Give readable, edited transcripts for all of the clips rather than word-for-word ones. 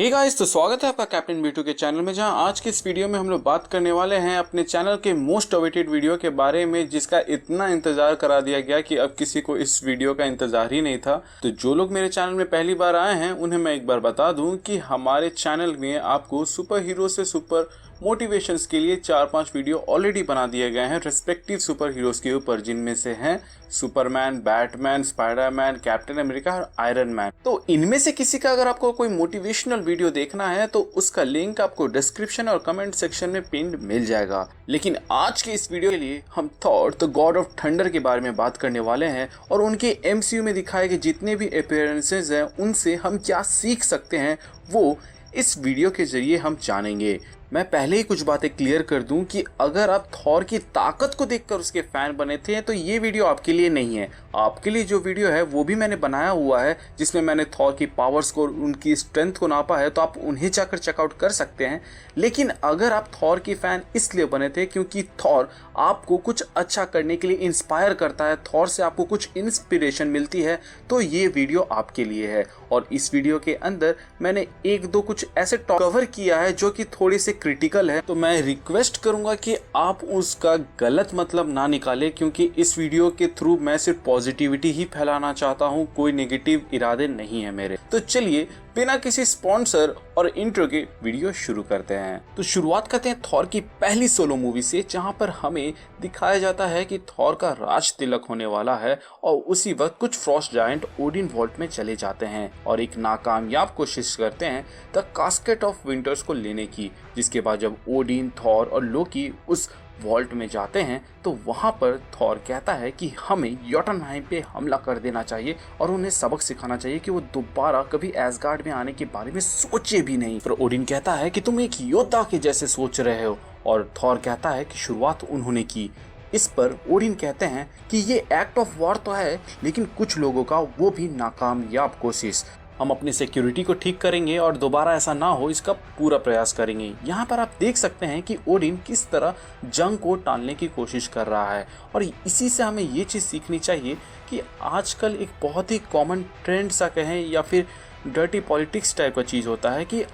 Hey guys, तो स्वागत है आपका कैप्टन B2 के चैनल में, जहां आज के इस वीडियो में हम लोग बात करने वाले हैं अपने चैनल के मोस्ट अवेटेड वीडियो के बारे में, जिसका इतना इंतजार करा दिया गया कि अब किसी को इस वीडियो का इंतजार ही नहीं था। तो जो लोग मेरे चैनल में पहली बार आए हैं उन्हें मैं एक बार बता दूं कि हमारे चैनल में आपको सुपर हीरो से सुपर मोटिवेशंस के लिए 4-5 वीडियो ऑलरेडी बना दिए गए हैं रिस्पेक्टिव सुपर हीरोज के ऊपर, जिनमें से हैं Superman, Batman, Spiderman, captain America और आयरन मैन। तो इनमें से किसी का अगर आपको कोई मोटिवेशनल वीडियो देखना है तो उसका लिंक आपको डिस्क्रिप्शन और कमेंट सेक्शन में पिन मिल जाएगा। लेकिन आज के इस वीडियो के लिए हम Thor the God of thunder के बारे में बात करने वाले हैं और उनके MCU में दिखाए गए जितने भी अपीयरेंसेस हैं उनसे हम क्या सीख सकते हैं वो इस वीडियो के जरिए हम जानेंगे। मैं पहले ही कुछ बातें क्लियर कर दूं कि अगर आप थॉर की ताकत को देखकर उसके फैन बने थे तो ये वीडियो आपके लिए नहीं है। आपके लिए जो वीडियो है वो भी मैंने बनाया हुआ है, जिसमें मैंने थॉर की पावर्स को, उनकी स्ट्रेंथ को नापा है, तो आप उन्हें जाकर चेकआउट कर सकते हैं। लेकिन अगर आप थॉर की फैन इसलिए बने थे क्योंकि थॉर आपको कुछ अच्छा करने के लिए इंस्पायर करता है, थॉर से आपको कुछ इंस्पिरेशन मिलती है, तो ये वीडियो आपके लिए है। और इस वीडियो के अंदर मैंने एक दो कुछ ऐसे कवर किया है जो कि थोड़ी से क्रिटिकल है, तो मैं रिक्वेस्ट करूंगा कि आप उसका गलत मतलब ना निकालें, क्योंकि इस वीडियो के थ्रू मैं सिर्फ पॉजिटिविटी ही फैलाना चाहता हूं, कोई नेगेटिव इरादे नहीं है मेरे। तो चलिए बिना किसी स्पॉन्सर और इंट्रो के वीडियो शुरू करते हैं। तो शुरुआत करते हैं थॉर की पहली सोलो मूवी से, जहां पर हमें दिखाया जाता है कि थॉर का राज तिलक होने वाला है और उसी वक्त कुछ फ्रॉस्ट जायंट ओडिन वॉल्ट में चले जाते हैं और एक नाकामयाब कोशिश करते हैं द कास्केट ऑफ विंटर्स को लेने की। जिसके बाद जब ओडिन, थॉर और लोकी उस वॉल्ट में जाते हैं तो वहां पर थॉर कहता है कि हमें योटनहाइम पे हमला कर देना चाहिए और उन्हें सबक सिखाना चाहिए कि वो दोबारा कभी एसगार्ड में आने के बारे में सोचे भी नहीं। पर ओडिन कहता है कि तुम एक योद्धा के जैसे सोच रहे हो, और थॉर कहता है कि शुरुआत उन्होंने की। इस पर ओडिन कहते हैं कि ये एक्ट ऑफ वॉर तो है, लेकिन कुछ लोगों का वो भी नाकामयाब कोशिश। हम अपनी सिक्योरिटी को ठीक करेंगे और दोबारा ऐसा ना हो इसका पूरा प्रयास करेंगे। यहाँ पर आप देख सकते हैं कि ओडिन किस तरह जंग को टालने की कोशिश कर रहा है, और इसी से हमें ये चीज़ सीखनी चाहिए कि आजकल एक बहुत ही कॉमन ट्रेंड सा कहें या फिर डर्टी पॉलिटिक्स टाइप का चीज़ होता है कि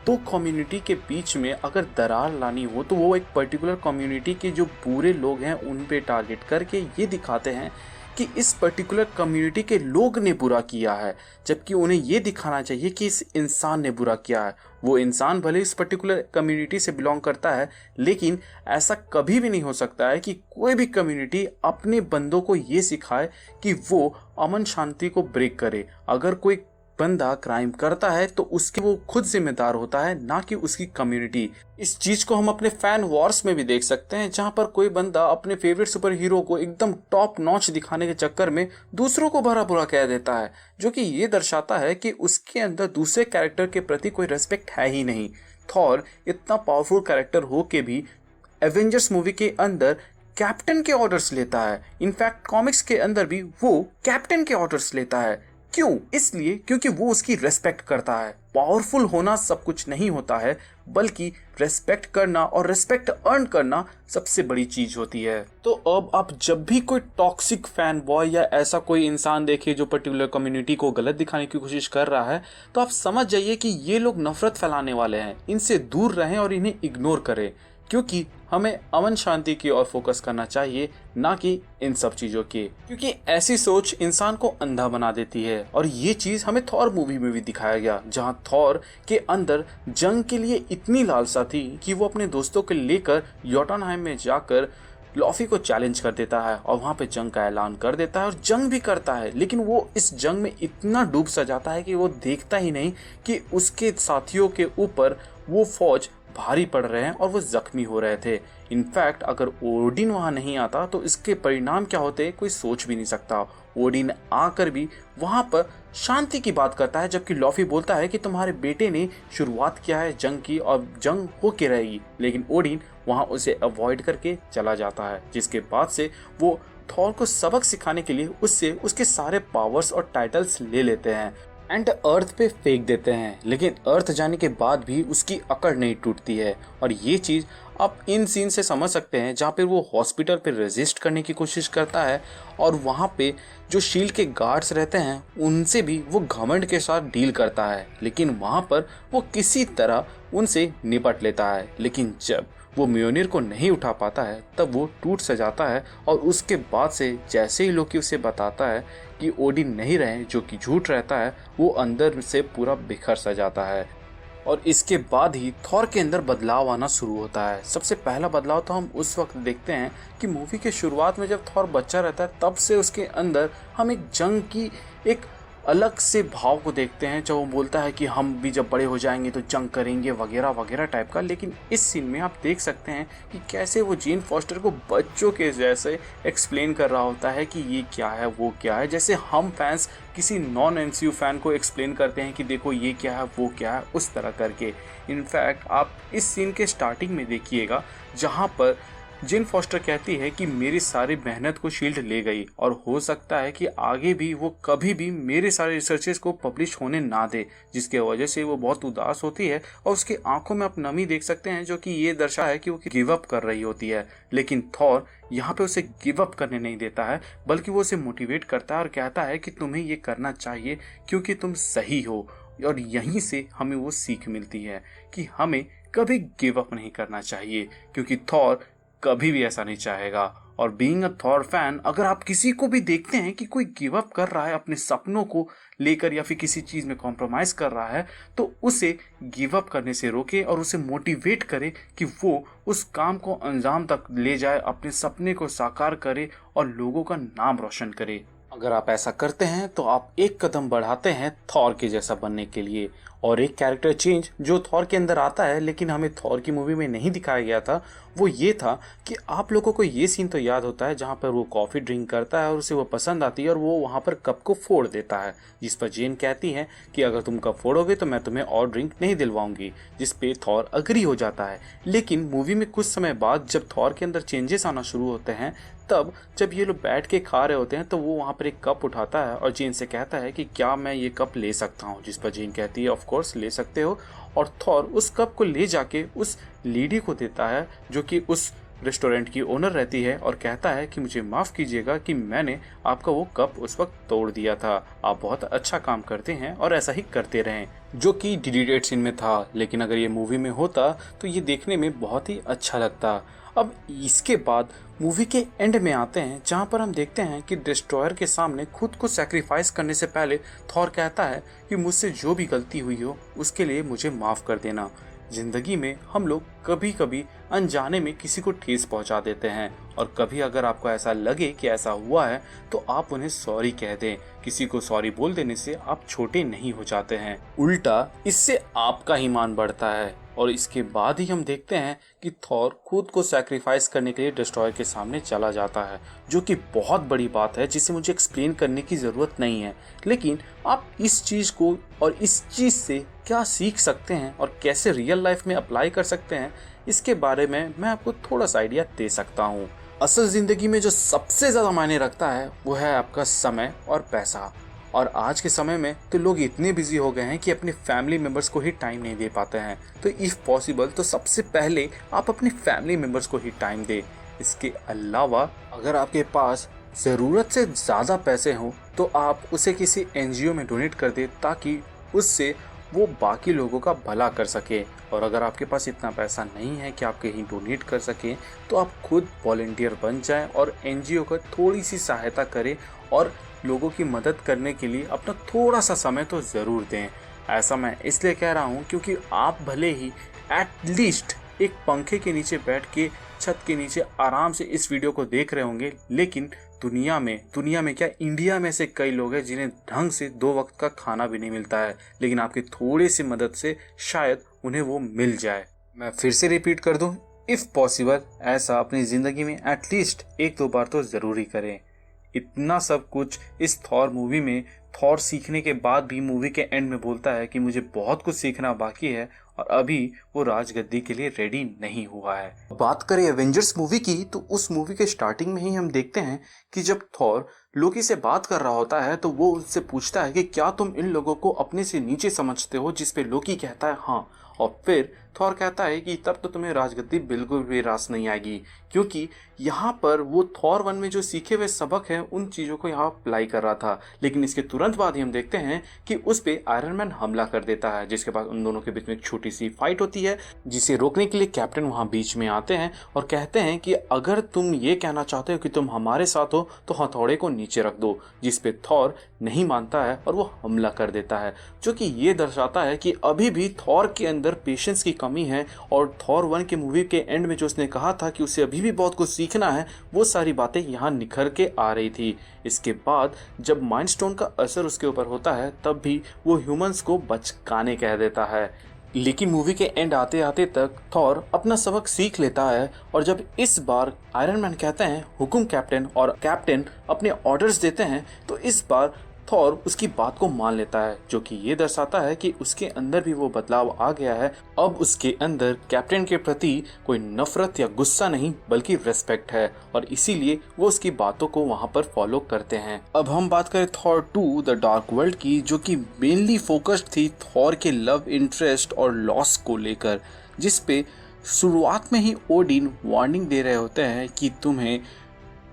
दो कम्युनिटी के बीच में अगर दरार लानी हो तो वो एक पर्टिकुलर कम्युनिटी के जो बुरे लोग हैं उन पे टारगेट करके ये दिखाते हैं कि इस पर्टिकुलर कम्युनिटी के लोग ने बुरा किया है, जबकि उन्हें ये दिखाना चाहिए कि इस इंसान ने बुरा किया है। वो इंसान भले इस पर्टिकुलर कम्युनिटी से बिलोंग करता है, लेकिन ऐसा कभी भी नहीं हो सकता है कि कोई भी कम्युनिटी अपने बंदों को ये सिखाए कि वो अमन शांति को ब्रेक करे। अगर कोई बंदा क्राइम करता है तो उसके वो खुद जिम्मेदार होता है, ना कि उसकी कम्युनिटी। इस चीज को हम अपने फैन वॉर्स में भी देख सकते हैं, जहां पर कोई बंदा अपने फेवरेट सुपर हीरो को एकदम टॉप नॉच दिखाने के चक्कर में दूसरों को भला बुरा कह देता है, जो कि ये दर्शाता है कि उसके अंदर दूसरे कैरेक्टर के प्रति कोई रेस्पेक्ट है ही नहीं। थॉर इतना पावरफुल कैरेक्टर हो के भी एवेंजर्स मूवी के अंदर कैप्टन के ऑर्डर्स लेता है। इनफैक्ट कॉमिक्स के अंदर भी वो कैप्टन के ऑर्डर्स लेता है। क्यों? इसलिए क्योंकि वो उसकी रेस्पेक्ट करता है। पावरफुल होना सब कुछ नहीं होता है, बल्कि रेस्पेक्ट करना और रेस्पेक्ट अर्न करना सबसे बड़ी चीज होती है। तो अब आप जब भी कोई टॉक्सिक फैन बॉय या ऐसा कोई इंसान देखे जो पर्टिकुलर कम्युनिटी को गलत दिखाने की कोशिश कर रहा है, तो आप समझ जाइए कि ये लोग नफरत फैलाने वाले हैं। इनसे दूर रहें और इन्हें इग्नोर करें, क्योंकि हमें अमन शांति की ओर फोकस करना चाहिए, ना कि इन सब चीजों की, क्योंकि ऐसी सोच इंसान को अंधा बना देती है। और ये चीज हमें थॉर मूवी में भी दिखाया गया, जहां थॉर के अंदर जंग के लिए इतनी लालसा थी कि वो अपने दोस्तों को लेकर योटनहाइम में जाकर लॉफी को चैलेंज कर देता है और वहां पे जंग का ऐलान कर देता है और जंग भी करता है। लेकिन वो इस जंग में इतना डूब सा जाता है कि वो देखता ही नहीं कि उसके साथियों के ऊपर वो फौज भारी पड़ रहे हैं और वो जख्मी हो रहे थे। इनफैक्ट अगर ओडिन वहां नहीं आता तो इसके परिणाम क्या होते कोई सोच भी नहीं सकता। ओडिन आकर भी वहां पर शांति की बात करता है, जबकि लॉफी बोलता है कि तुम्हारे बेटे ने शुरुआत किया है जंग की और जंग होके रहेगी। लेकिन ओडिन वहां उसे अवॉइड करके चला जाता है, जिसके बाद से वो थॉर को सबक सिखाने के लिए उससे उसके सारे पावर्स और टाइटल्स ले लेते हैं। एंड अर्थ पे फेंक देते हैं, लेकिन अर्थ जाने के बाद भी उसकी अकड़ नहीं टूटती है। और ये चीज़ आप इन सीन से समझ सकते हैं जहाँ पे वो हॉस्पिटल पे रेजिस्ट करने की कोशिश करता है और वहाँ पे जो शील्ड के गार्ड्स रहते हैं उनसे भी वो घमंड के साथ डील करता है, लेकिन वहाँ पर वो किसी तरह उनसे निपट लेता है। लेकिन जब वो म्योनिर को नहीं उठा पाता है तब वो टूट सा जाता है और उसके बाद से जैसे ही लोकी उसे बताता है कि ओडिन नहीं रहे, जो कि झूठ रहता है, वो अंदर से पूरा बिखर सा जाता है। और इसके बाद ही थॉर के अंदर बदलाव आना शुरू होता है। सबसे पहला बदलाव तो हम उस वक्त देखते हैं कि मूवी के शुरुआत में जब थॉर बच्चा रहता है तब से उसके अंदर हम एक जंग की एक अलग से भाव को देखते हैं, जब वो बोलता है कि हम भी जब बड़े हो जाएंगे तो जंग करेंगे वगैरह वगैरह टाइप का। लेकिन इस सीन में आप देख सकते हैं कि कैसे वो जेन फॉस्टर को बच्चों के जैसे एक्सप्लेन कर रहा होता है कि ये क्या है वो क्या है, जैसे हम फैंस किसी नॉन एमसीयू फैन को एक्सप्लेन करते हैं कि देखो ये क्या है वो क्या है, उस तरह करके। इनफैक्ट आप इस सीन के स्टार्टिंग में देखिएगा जहाँ पर जेन फॉस्टर कहती है कि मेरी सारी मेहनत को शील्ड ले गई और हो सकता है कि आगे भी वो कभी भी मेरे सारे रिसर्चेस को पब्लिश होने ना दे, जिसके वजह से वो बहुत उदास होती है और उसकी आंखों में आप नमी देख सकते हैं जो कि ये दर्शा है कि वो गिव अप कर रही होती है। लेकिन थॉर यहाँ पे उसे गिव अप करने नहीं देता है, बल्कि वो उसे मोटिवेट करता है और कहता है कि तुम्हें ये करना चाहिए क्योंकि तुम सही हो। और यहीं से हमें वो सीख मिलती है कि हमें कभी गिव अप नहीं करना चाहिए, क्योंकि थॉर कभी भी ऐसा नहीं चाहेगा। और बीइंग अ थॉर फैन, अगर आप किसी को भी देखते हैं कि कोई गिव अप कर रहा है अपने सपनों को लेकर या फिर किसी चीज़ में कॉम्प्रोमाइज कर रहा है, तो उसे गिव अप करने से रोके और उसे मोटिवेट करे कि वो उस काम को अंजाम तक ले जाए, अपने सपने को साकार करे और लोगों का नाम रोशन करे। अगर आप ऐसा करते हैं तो आप एक कदम बढ़ाते हैं थॉर के जैसा बनने के लिए। और एक कैरेक्टर चेंज जो थॉर के अंदर आता है लेकिन हमें थॉर की मूवी में नहीं दिखाया गया था, वो ये था कि आप लोगों को ये सीन तो याद होता है जहाँ पर वो कॉफ़ी ड्रिंक करता है और उसे वो पसंद आती है और वो वहाँ पर कप को फोड़ देता है, जिस पर जेन कहती है कि अगर तुम कप फोड़ोगे तो मैं तुम्हें और ड्रिंक नहीं दिलवाऊंगी, जिस पे थॉर अग्री हो जाता है। लेकिन मूवी में कुछ समय बाद जब थॉर के अंदर चेंजेस आना शुरू होते हैं, तब जब ये लोग बैठ के खा रहे होते हैं तो वो वहाँ पर एक कप उठाता है और जेन से कहता है कि क्या मैं ये कप ले सकता हूँ, जिस पर जेन कहती है ऑफ कोर्स ले सकते हो। और थॉर उस कप को ले जाके उस लेडी को देता है जो कि उस रेस्टोरेंट की ओनर रहती है और कहता है कि मुझे माफ़ कीजिएगा कि मैंने आपका वो कप उस वक्त तोड़ दिया था, आप बहुत अच्छा काम करते हैं और ऐसा ही करते रहें, जो कि डिलीटेड सीन में था। लेकिन अगर ये मूवी में होता तो ये देखने में बहुत ही अच्छा लगता। अब इसके बाद मूवी के एंड में आते हैं जहाँ पर हम देखते हैं कि डिस्ट्रॉयर के सामने खुद को सैक्रिफाइस करने से पहले थॉर कहता है कि मुझसे जो भी गलती हुई हो उसके लिए मुझे माफ़ कर देना। जिंदगी में हम लोग कभी कभी अनजाने में किसी को ठेस पहुंचा देते हैं और कभी अगर आपको ऐसा लगे कि ऐसा हुआ है तो आप उन्हें सॉरी कह दें। किसी को सॉरी बोल देने से आप छोटे नहीं हो जाते हैं, उल्टा इससे आपका ईमान बढ़ता है। और इसके बाद ही हम देखते हैं कि थॉर खुद को सैक्रिफाइस करने के लिए डिस्ट्रॉयर के सामने चला जाता है, जो कि बहुत बड़ी बात है जिसे मुझे एक्सप्लेन करने की ज़रूरत नहीं है। लेकिन आप इस चीज़ को और इस चीज़ से क्या सीख सकते हैं और कैसे रियल लाइफ में अप्लाई कर सकते हैं, इसके बारे में मैं आपको थोड़ा सा आइडिया दे सकता हूँ। असल ज़िंदगी में जो सबसे ज़्यादा मायने रखता है वो है आपका समय और पैसा। और आज के समय में तो लोग इतने बिजी हो गए हैं कि अपने फैमिली मेम्बर्स को ही टाइम नहीं दे पाते हैं। तो इफ़ पॉसिबल तो सबसे पहले आप अपने फैमिली मेम्बर्स को ही टाइम दें। इसके अलावा अगर आपके पास ज़रूरत से ज़्यादा पैसे हों तो आप उसे किसी एनजीओ में डोनेट कर दें ताकि उससे वो बाकी लोगों का भला कर सके। और अगर आपके पास इतना पैसा नहीं है कि आप कहीं डोनेट कर सकें तो आप खुद वॉलंटियर बन जाएं और एनजीओ को थोड़ी सी सहायता करें और लोगों की मदद करने के लिए अपना थोड़ा सा समय तो ज़रूर दें। ऐसा मैं इसलिए कह रहा हूँ क्योंकि आप भले ही एटलीस्ट एक पंखे के नीचे बैठ के छत के नीचे आराम से इस वीडियो को देख रहे होंगे, लेकिन दुनिया में क्या इंडिया में से कई लोग हैं जिन्हें ढंग से 2 वक्त का खाना भी नहीं मिलता है, लेकिन आपकी थोड़ी सी मदद से शायद उन्हें वो मिल जाए। मैं फिर से रिपीट कर दूं, इफ़ पॉसिबल ऐसा अपनी ज़िंदगी में एटलीस्ट 1-2 बार तो ज़रूर ही करें। इतना सब कुछ इस थॉर मूवी में थॉर सीखने के बाद भी मूवी के एंड में बोलता है कि मुझे बहुत कुछ सीखना बाकी है और अभी वो राजगद्दी के लिए रेडी नहीं हुआ है। बात करें एवेंजर्स मूवी की, तो उस मूवी के स्टार्टिंग में ही हम देखते हैं कि जब थॉर लोकी से बात कर रहा होता है तो वो उससे पूछता है कि क्या तुम इन लोगों को अपने से नीचे समझते हो, जिस पे लोकी कहता है हाँ, और फिर थॉर कहता है कि तब तो तुम्हें राजगद्दी बिल्कुल भी रास नहीं आएगी, क्योंकि यहाँ पर वो थॉर 1 में जो सीखे हुए सबक हैं उन चीज़ों को यहाँ अप्लाई कर रहा था। लेकिन इसके तुरंत बाद ही हम देखते हैं कि उस पे आयरन मैन हमला कर देता है, जिसके बाद उन दोनों के बीच में एक छोटी सी फाइट होती है, जिसे रोकने के लिए कैप्टन वहाँ बीच में आते हैं और कहते हैं कि अगर तुम ये कहना चाहते हो कि तुम हमारे साथ हो तो हथौड़े को नीचे रख दो, जिस पे थॉर नहीं मानता है और वो हमला कर देता है, जो कि ये दर्शाता है कि अभी भी थॉर के अंदर पेशेंस की कमी है। और थॉर 1 के मूवी के एंड में जो उसने कहा था कि उसे अभी भी बहुत कुछ सीखना है, वो सारी बातें यहाँ निखर के आ रही थी। इसके बाद जब माइंड स्टोन का असर उसके ऊपर होता है तब भी वो ह्यूमंस को बचकाने कह देता है। लेकिन मूवी के एंड आते आते तक थॉर अपना सबक सीख लेता है, और जब इस बार आयरन मैन कहते हैं हुकुम कैप्टन, और कैप्टन अपने ऑर्डर्स देते हैं, तो इस बार थॉर उसकी बात को मान लेता है, जो कि ये दर्शाता है कि उसके अंदर भी वो बदलाव आ गया है। अब उसके अंदर कैप्टन के प्रति कोई नफरत या गुस्सा नहीं बल्कि रेस्पेक्ट है, और इसीलिए वो उसकी बातों को वहां पर फॉलो करते हैं। अब हम बात करें थॉर 2 द डार्क वर्ल्ड की, जो कि मेनली फोकस्ड थी थॉर के लव इंटरेस्ट और लॉस को लेकर, जिस पे शुरुआत में ही ओडिन वार्निंग दे रहे होते हैं कि तुम्हें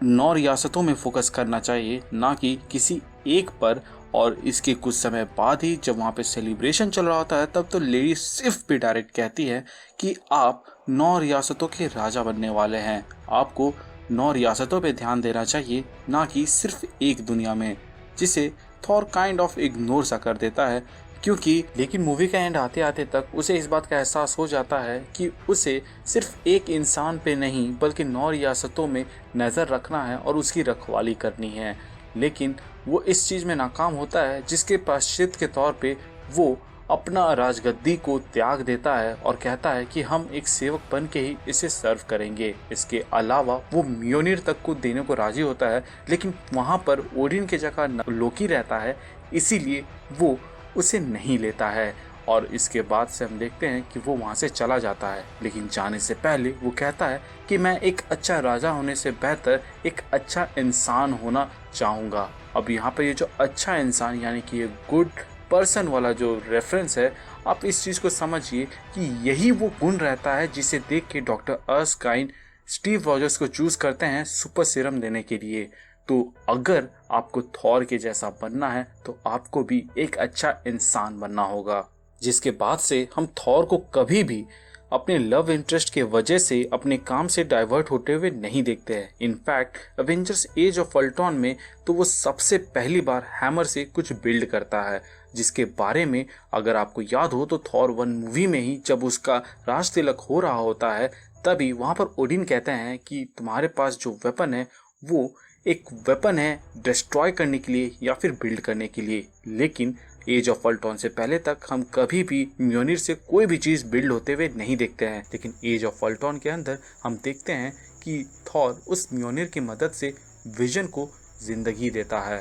9 रियासतों में फोकस करना चाहिए, ना कि किसी एक पर। और इसके कुछ समय बाद ही जब वहाँ पे सेलिब्रेशन चल रहा होता है तब तो लेडी सिर्फ भी डायरेक्ट कहती है कि आप 9 रियासतों के राजा बनने वाले हैं, आपको 9 रियासतों पे ध्यान देना चाहिए, ना कि सिर्फ एक दुनिया में, जिसे थॉर काइंड ऑफ इग्नोर सा कर देता है। क्योंकि लेकिन मूवी का एंड आते आते तक उसे इस बात का एहसास हो जाता है कि उसे सिर्फ एक इंसान पे नहीं बल्कि 9 रियासतों में नज़र रखना है और उसकी रखवाली करनी है। लेकिन वो इस चीज़ में नाकाम होता है, जिसके प्रायश्चित के तौर पे वो अपना राजगद्दी को त्याग देता है और कहता है कि हम एक सेवक बन के ही इसे सर्व करेंगे। इसके अलावा वो म्योनिर तक को देने को राजी होता है, लेकिन वहाँ पर ओडिन की जगह लोकी रहता है, इसीलिए वो उसे नहीं लेता है। और इसके बाद से हम देखते हैं कि वो वहाँ से चला जाता है, लेकिन जाने से पहले वो कहता है कि मैं एक अच्छा राजा होने से बेहतर एक अच्छा इंसान होना चाहूँगा। अब यहाँ पर ये जो अच्छा इंसान यानी कि ये गुड पर्सन वाला जो रेफरेंस है, आप इस चीज़ को समझिए कि यही वो गुण रहता है जिसे देख के डॉक्टर अर्स्काइन स्टीव रॉजर्स को चूज़ करते हैं सुपर सीरम देने के लिए। तो अगर आपको थॉर के जैसा बनना है तो आपको भी एक अच्छा इंसान बनना होगा। जिसके बाद से हम थॉर को कभी भी अपने लव इंटरेस्ट के वजह से अपने काम से डाइवर्ट होते हुए नहीं देखते हैं। In fact Avengers Age of Ultron में तो वो सबसे पहली बार हैमर से कुछ बिल्ड करता है, जिसके बारे में अगर आपको याद हो तो थॉर 1 मूवी में ही जब उसका राज तिलक हो रहा होता है तभी वहाँ पर ओडिन कहते हैं कि तुम्हारे पास जो वेपन है वो एक वेपन है डिस्ट्रॉय करने के लिए या फिर बिल्ड करने के लिए। लेकिन एज ऑफ अल्ट्रॉन से पहले तक हम कभी भी म्योनिर से कोई भी चीज़ बिल्ड होते हुए नहीं देखते हैं, लेकिन एज ऑफ अल्ट्रॉन के अंदर हम देखते हैं कि थॉर उस म्योनिर की मदद से विजन को जिंदगी देता है।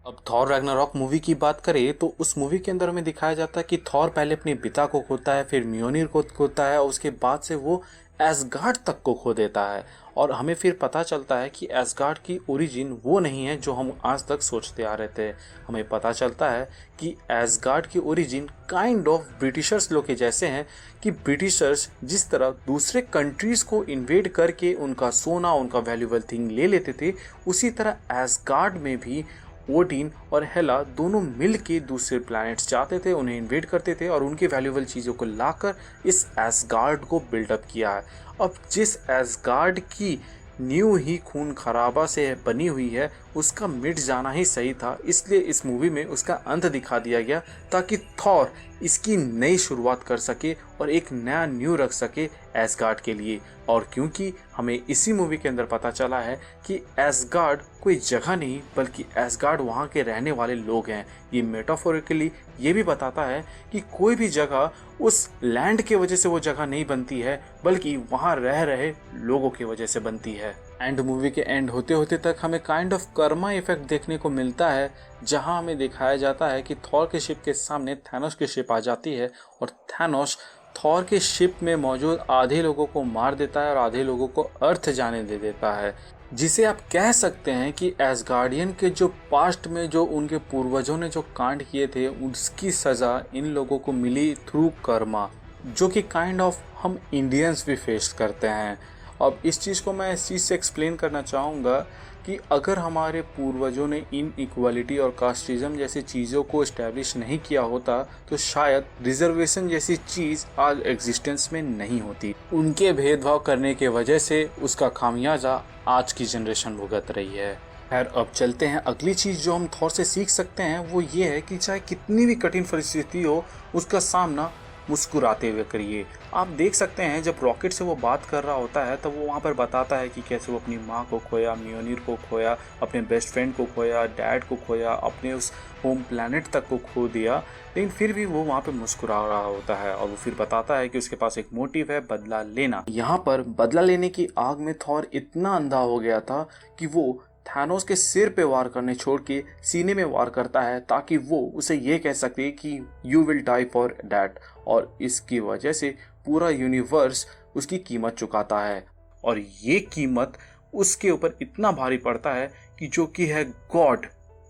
अब थॉर रैग्नारॉक मूवी की बात करें तो उस मूवी के अंदर हमें दिखाया जाता है कि थॉर पहले अपने पिता को खोता है, फिर म्योनिर को खोता है, और उसके बाद से वो एसगार्ड तक को खो देता है। और हमें फिर पता चलता है कि एसगार्ड की ओरिजिन वो नहीं है जो हम आज तक सोचते आ रहे थे। हमें पता चलता है कि एसगार्ड की ओरिजिन काइंड ऑफ ब्रिटिशर्स लोग के जैसे हैं, कि ब्रिटिशर्स जिस तरह दूसरे कंट्रीज़ को इन्वेड करके उनका सोना, उनका वैल्यूएबल थिंग ले लेते थे, उसी तरह एसगार्ड में भी ओडिन और हेला दोनों मिल के दूसरे प्लैनेट्स जाते थे, उन्हें इन्वेड करते थे और उनकी वैल्यूएबल चीज़ों को लाकर इस एसगार्ड को बिल्डअप किया है। अब जिस एसगार्ड की न्यू ही खून खराबा से बनी हुई है उसका मिट जाना ही सही था, इसलिए इस मूवी में उसका अंत दिखा दिया गया ताकि थॉर इसकी नई शुरुआत कर सके और एक नया न्यू रख सके एसगार्ड के लिए। और क्योंकि हमें इसी मूवी के अंदर पता चला है कि एसगार्ड कोई जगह नहीं बल्कि एसगार्ड वहाँ के रहने वाले लोग हैं, ये मेटाफोरिकली ये भी बताता है कि कोई भी जगह उस लैंड के वजह से वो जगह नहीं बनती है बल्कि वहाँ रह रहे लोगों की वजह से बनती है। एंड मूवी के एंड होते होते तक हमें काइंड ऑफ कर्मा इफेक्ट देखने को मिलता है, जहां हमें दिखाया जाता है कि थॉर के शिप के सामने थैनोस की शिप आ जाती है और थैनोस थॉर के शिप में मौजूद आधे लोगों को मार देता है और आधे लोगों को अर्थ जाने दे देता है, जिसे आप कह सकते हैं कि एसगार्डियन के जो पास्ट में जो उनके पूर्वजों ने जो कांड किए थे उसकी सज़ा इन लोगों को मिली थ्रू कर्मा, जो कि काइंड ऑफ हम इंडियंस भी फेस करते हैं। अब इस चीज़ को मैं इस चीज़ से एक्सप्लेन करना चाहूँगा कि अगर हमारे पूर्वजों ने इन इक्वालिटी और कास्टिज़म जैसी चीज़ों को इस्टेब्लिश नहीं किया होता तो शायद रिजर्वेशन जैसी चीज़ आज एग्जिस्टेंस में नहीं होती। उनके भेदभाव करने के वजह से उसका खामियाजा आज की जनरेशन भुगत रही है। खैर, अब चलते हैं। अगली चीज़ जो हम थॉर से सीख सकते हैं वो ये है कि चाहे कितनी भी कठिन परिस्थिति हो उसका सामना मुस्कुराते हुए करिए। आप देख सकते हैं जब रॉकेट से वो बात कर रहा होता है तब वो वहाँ पर बताता है कि कैसे वो अपनी माँ को खोया, म्योनिर को खोया, अपने बेस्ट फ्रेंड को खोया, डैड को खोया, अपने उस होम प्लैनेट तक को खो दिया, लेकिन फिर भी वो वहाँ पे मुस्कुरा रहा होता है। और वो फिर बताता है कि उसके पास एक मोटिव है, बदला लेना। यहाँ पर बदला लेने की आग में थॉर इतना अंधा हो गया था कि वो थानोस के सिर पे वार करने छोड़ के सीने में वार करता है ताकि वो उसे ये कह सके कि you will die for that, और इसकी वजह से पूरा यूनिवर्स उसकी कीमत चुकाता है। और ये कीमत उसके ऊपर इतना भारी पड़ता है कि जो कि है गॉड,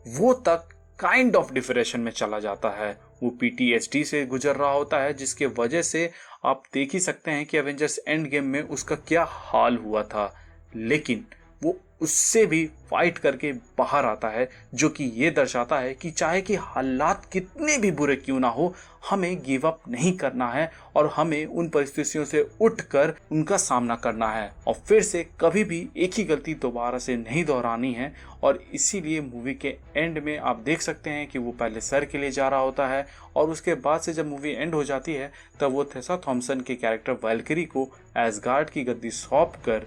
वो तक काइंड ऑफ डिप्रेशन में चला जाता है। वो PTSD से गुजर रहा होता है, जिसके वजह से आप देख ही सकते हैं कि एवेंजर्स एंड गेम में उसका क्या हाल हुआ था। लेकिन वो उससे भी फाइट करके बाहर आता है, जो कि ये दर्शाता है कि चाहे कि हालात कितने भी बुरे क्यों ना हो, हमें गिव अप नहीं करना है और हमें उन परिस्थितियों से उठकर उनका सामना करना है और फिर से कभी भी एक ही गलती दोबारा से नहीं दोहरानी है। और इसीलिए मूवी के एंड में आप देख सकते हैं कि वो पहले सर के लिए जा रहा होता है और उसके बाद से जब मूवी एंड हो जाती है तब वो टेसा थॉम्सन के कैरेक्टर वैल्किरी को एसगार्ड की गद्दी सौंप कर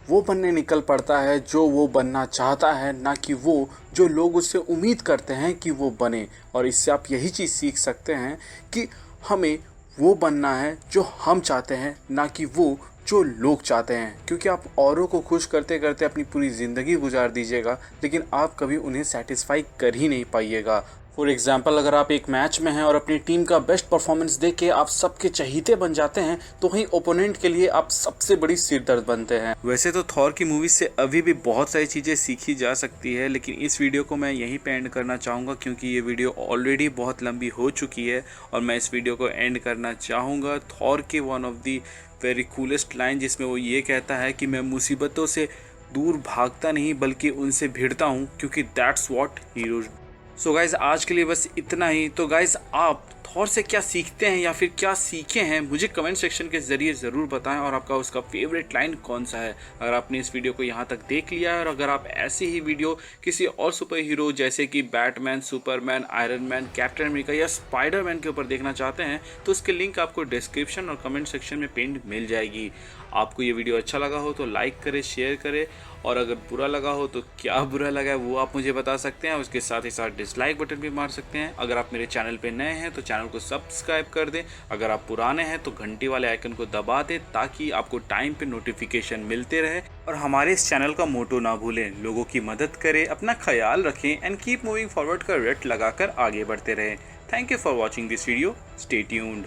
वो बनने निकल पड़ता है जो वो बनना चाहता है, ना कि वो जो लोग उससे उम्मीद करते हैं कि वो बने। और इससे आप यही चीज़ सीख सकते हैं कि हमें वो बनना है जो हम चाहते हैं, ना कि वो जो लोग चाहते हैं। क्योंकि आप औरों को खुश करते करते अपनी पूरी ज़िंदगी गुजार दीजिएगा लेकिन आप कभी उन्हें सेटिस्फाई कर ही नहीं पाइएगा। फॉर एग्जाम्पल, अगर आप एक मैच में हैं और अपनी टीम का बेस्ट परफॉर्मेंस देख के आप सबके चहीते बन जाते हैं तो वहीं ओपोनेंट के लिए आप सबसे बड़ी सिरदर्द बनते हैं। वैसे तो थॉर की मूवी से अभी भी बहुत सारी चीज़ें सीखी जा सकती है, लेकिन इस वीडियो को मैं यहीं पे एंड करना चाहूँगा क्योंकि ये वीडियो ऑलरेडी बहुत लंबी हो चुकी है और मैं इस वीडियो को एंड करना चाहूँगा थॉर के one of the very coolest line, जिसमें वो ये कहता है कि मैं मुसीबतों से दूर भागता नहीं बल्कि उनसे भिड़ता हूँ, क्योंकि that's what heroes. So guys, आज के लिए बस इतना ही। तो गाइज़, आप थॉर से क्या सीखते हैं या फिर क्या सीखे हैं मुझे कमेंट सेक्शन के ज़रिए ज़रूर बताएं, और आपका उसका फेवरेट लाइन कौन सा है। अगर आपने इस वीडियो को यहाँ तक देख लिया है और अगर आप ऐसी ही वीडियो किसी और सुपर हीरो जैसे कि Batman, Superman, iron man, captain America या स्पाइडरमैन के ऊपर देखना चाहते हैं तो उसके लिंक आपको डिस्क्रिप्शन और कमेंट सेक्शन में पिन मिल जाएगी। आपको ये वीडियो अच्छा लगा हो तो लाइक करें, शेयर करें, और अगर बुरा लगा हो तो क्या बुरा लगा है वो आप मुझे बता सकते हैं। उसके साथ ही साथ डिसलाइक बटन भी मार सकते हैं। अगर आप मेरे चैनल पे नए हैं तो चैनल को सब्सक्राइब कर दें। अगर आप पुराने हैं तो घंटी वाले आइकन को दबा दें ताकि आपको टाइम पे नोटिफिकेशन मिलते रहे। और हमारे इस चैनल का मोटो ना भूलें, लोगों की मदद करें, अपना ख्याल रखें एंड कीप मूविंग फॉरवर्ड का रट लगाकर आगे बढ़ते रहें। Thank you for watching this video. Stay tuned.